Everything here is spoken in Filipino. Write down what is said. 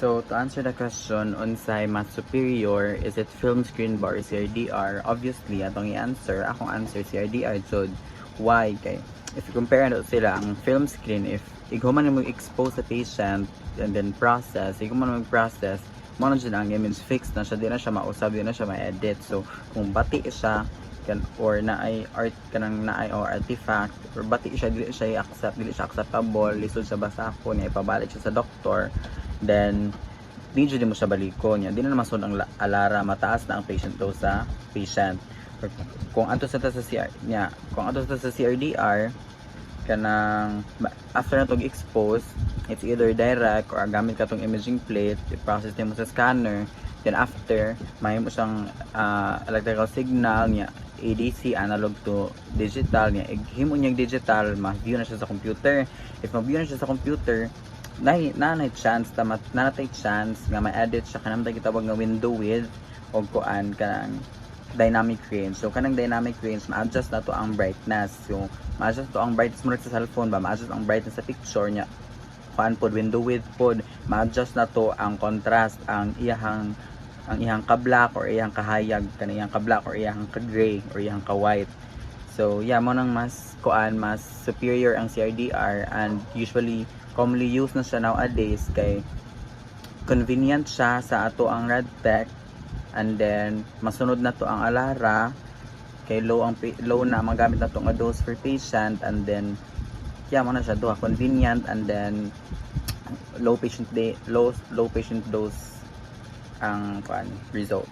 So to answer the question, unsay mas superior, is it film screen ba or CRDR? Obviously, atong i-answer, akong answer CRDR jud. Why? Kay if you compare na sila, ang film screen, if iguman mo expose sa patient and then process, iguman mo process, mo na dyan ang image fixed na siya, di na siya mausab, di na siya ma-edit. So kung bati siya or na ay art kanang na ay or artifact or bati siya, dili siya i-accept, dili siya acceptable, lisod sa basako niya, ipabalik siya sa doktor, then di mo siya baliko niya, di na naman sunod ang alara, mataas na ang patient dose sa patient. Or, kung ato sa CR niya, kung ato sa CRDR kanang after na tong expose, it's either direct or gamit ka tong imaging plate, i-process mo sa scanner, then after may mo siyang electrical signal niya, ADC, analog to digital niya, himo niya digital, ma-view na siya sa computer. If ma-view na siya sa computer, na chance chance nga ma-edit siya kanang gitawag nga window width o kuan kanang dynamic range. So kanang dynamic range, ma-adjust na to ang brightness. So ma-adjust to ang brightness mo sa cellphone ba, ma-adjust ang brightness sa picture niya, kuan pod window width pod, ma-adjust na to ang contrast, ang iyang ka-black or iyang kahayag, kanang iyang ka-black or iyang ka-gray or iyang ka-white. So yeah, mo nang mas mas superior ang CRDR, and usually commonly used na siya nowadays kay convenient siya sa ato ang RadTech, and then masunod na to ang alara kay low na magamit na to nga dose per patient, and then yeah, mo na siya duha convenient, and then low patient dose ang result.